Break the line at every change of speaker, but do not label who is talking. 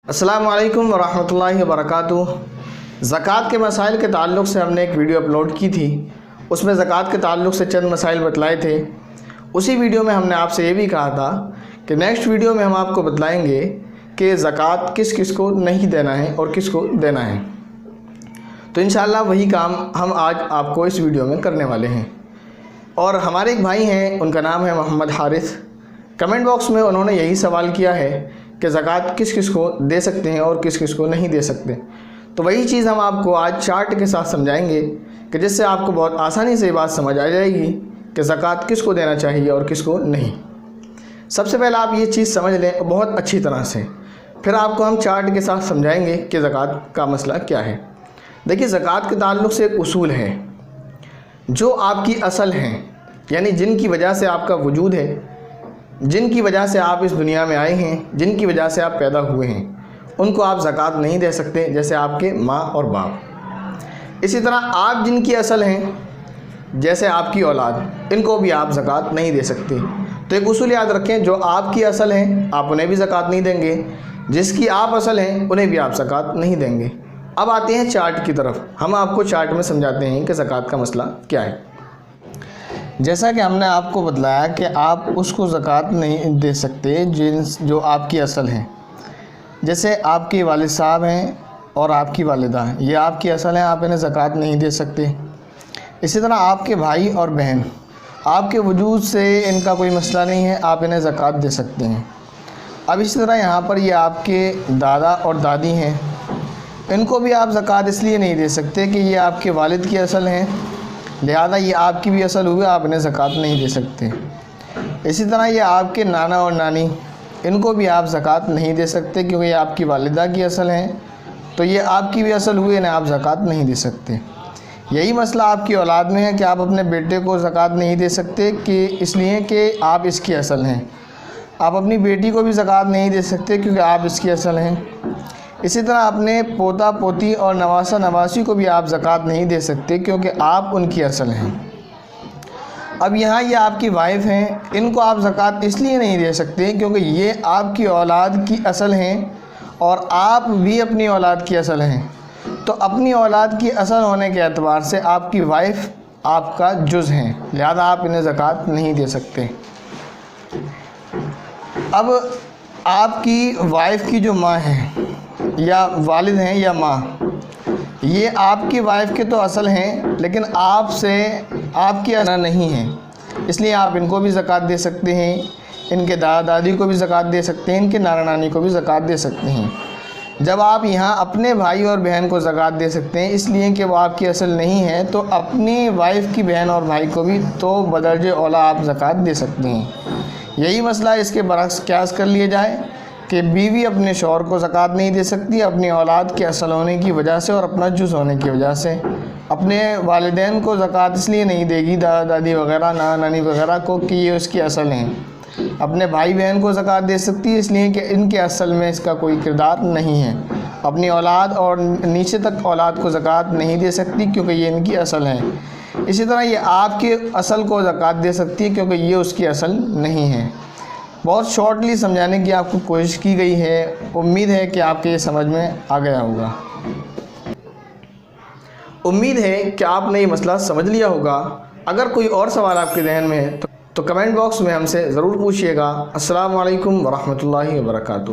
السلام علیکم ورحمۃ اللہ وبرکاتہ۔ زکوٰۃ کے مسائل کے تعلق سے ہم نے ایک ویڈیو اپلوڈ کی تھی، اس میں زکوٰۃ کے تعلق سے چند مسائل بتلائے تھے۔ اسی ویڈیو میں ہم نے آپ سے یہ بھی کہا تھا کہ نیکسٹ ویڈیو میں ہم آپ کو بتلائیں گے کہ زکوٰۃ کس کس کو نہیں دینا ہے اور کس کو دینا ہے۔ تو انشاءاللہ وہی کام ہم آج آپ کو اس ویڈیو میں کرنے والے ہیں۔ اور ہمارے ایک بھائی ہیں، ان کا نام ہے محمد حارث۔ کمنٹ باکس میں انہوں نے یہی سوال کیا ہے کہ زکوٰۃ کس کس کو دے سکتے ہیں اور کس کس کو نہیں دے سکتے۔ تو وہی چیز ہم آپ کو آج چارٹ کے ساتھ سمجھائیں گے کہ جس سے آپ کو بہت آسانی سے یہ بات سمجھ آ جائے گی کہ زکوٰۃ کس کو دینا چاہیے اور کس کو نہیں۔ سب سے پہلے آپ یہ چیز سمجھ لیں بہت اچھی طرح سے، پھر آپ کو ہم چارٹ کے ساتھ سمجھائیں گے کہ زکوٰۃ کا مسئلہ کیا ہے۔ دیکھیے، زکوٰۃ کے تعلق سے ایک اصول ہے، جو آپ کی اصل ہیں، یعنی جن کی وجہ سے آپ کا وجود ہے، جن کی وجہ سے آپ اس دنیا میں آئے ہیں، جن کی وجہ سے آپ پیدا ہوئے ہیں، ان کو آپ زکوٰۃ نہیں دے سکتے، جیسے آپ کے ماں اور باپ۔ اسی طرح آپ جن کی اصل ہیں، جیسے آپ کی اولاد، ان کو بھی آپ زکوٰۃ نہیں دے سکتے۔ تو ایک اصول یاد رکھیں، جو آپ کی اصل ہیں آپ انہیں بھی زکوٰۃ نہیں دیں گے، جس کی آپ اصل ہیں انہیں بھی آپ زکوٰۃ نہیں دیں گے۔ اب آتے ہیں چارٹ کی طرف، ہم آپ کو چارٹ میں سمجھاتے ہیں کہ زکوٰۃ کا مسئلہ کیا ہے۔ جیسا کہ ہم نے آپ کو بتلایا کہ آپ اس کو زکوٰۃ نہیں دے سکتے جو آپ کی اصل ہیں، جیسے آپ کے والد صاحب ہیں اور آپ کی والدہ ہیں، یہ آپ کی اصل ہیں، آپ انہیں زکوٰۃ نہیں دے سکتے۔ اسی طرح آپ کے بھائی اور بہن، آپ کے وجود سے ان کا کوئی مسئلہ نہیں ہے، آپ انہیں زکوٰۃ دے سکتے ہیں۔ اب اسی طرح یہاں پر یہ آپ کے دادا اور دادی ہیں، ان کو بھی آپ زکوٰۃ اس لیے نہیں دے سکتے کہ یہ آپ کے والد کی اصل ہیں، لہذا یہ آپ کی بھی اصل ہوئے، آپ انہیں زکوٰۃ نہیں دے سکتے۔ اسی طرح یہ آپ کے نانا اور نانی، ان کو بھی آپ زکوٰۃ نہیں دے سکتے کیونکہ یہ آپ کی والدہ کی اصل ہیں، تو یہ آپ کی بھی اصل ہوئے، انہیں آپ زکوٰۃ نہیں دے سکتے۔ یہی مسئلہ آپ کی اولاد میں ہے کہ آپ اپنے بیٹے کو زکوٰۃ نہیں دے سکتے کہ اس لیے کہ آپ اس کی اصل ہیں۔ آپ اپنی بیٹی کو بھی زکوٰۃ نہیں دے سکتے کیونکہ آپ اس کی اصل ہیں۔ اسی طرح اپنے پوتا پوتی اور نواسہ نواسی کو بھی آپ زکوٰۃ نہیں دے سکتے کیونکہ آپ ان کی اصل ہیں۔ اب یہاں یہ آپ کی وائف ہیں، ان کو آپ زکوٰۃ اس لیے نہیں دے سکتے کیونکہ یہ آپ کی اولاد کی اصل ہیں اور آپ بھی اپنی اولاد کی اصل ہیں۔ تو اپنی اولاد کی اصل ہونے کے اعتبار سے آپ کی وائف آپ کا جز ہیں، لہذا آپ انہیں زکوٰۃ نہیں دے سکتے۔ اب آپ کی وائف کی جو ماں ہے یا والد ہیں یا ماں، یہ آپ کی وائف کے تو اصل ہیں لیکن آپ سے آپ کی اصل نہیں ہیں، اس لیے آپ ان کو بھی زکوٰۃ دے سکتے ہیں، ان کے دادا دادی کو بھی زکوٰۃ دے سکتے ہیں، ان کے نانا نانی کو بھی زکوٰۃ دے سکتے ہیں۔ جب آپ یہاں اپنے بھائی اور بہن کو زکوٰۃ دے سکتے ہیں اس لیے کہ وہ آپ کی اصل نہیں ہے، تو اپنی وائف کی بہن اور بھائی کو بھی تو بدرجہ اولیٰ آپ زکوٰۃ دے سکتے ہیں۔ یہی مسئلہ اس کے برعکس قیاس کر لیا جائے کہ بیوی اپنے شوہر کو زکوٰۃ نہیں دے سکتی اپنی اولاد کے اصل ہونے کی وجہ سے اور اپنا جز ہونے کی وجہ سے۔ اپنے والدین کو زکوٰۃ اس لیے نہیں دے گی، دادا دادی وغیرہ، نانا نانی وغیرہ کو، کہ یہ اس کی اصل ہیں۔ اپنے بھائی بہن کو زکوٰۃ دے سکتی ہے اس لیے کہ ان کے اصل میں اس کا کوئی کردار نہیں ہے۔ اپنی اولاد اور نیچے تک اولاد کو زکوٰۃ نہیں دے سکتی کیونکہ یہ ان کی اصل ہیں۔ اسی طرح یہ آپ کے اصل کو زکوٰۃ دے سکتی ہے کیونکہ یہ اس کی اصل نہیں ہے۔ بہت شارٹلی سمجھانے کی آپ کو کوشش کی گئی ہے، امید ہے کہ آپ کے یہ سمجھ میں آ گیا ہوگا۔ امید ہے کہ آپ نے یہ مسئلہ سمجھ لیا ہوگا۔ اگر کوئی اور سوال آپ کے ذہن میں ہے تو کمنٹ باکس میں ہم سے ضرور پوچھیے گا۔ السلام علیکم ورحمۃ اللہ وبرکاتہ۔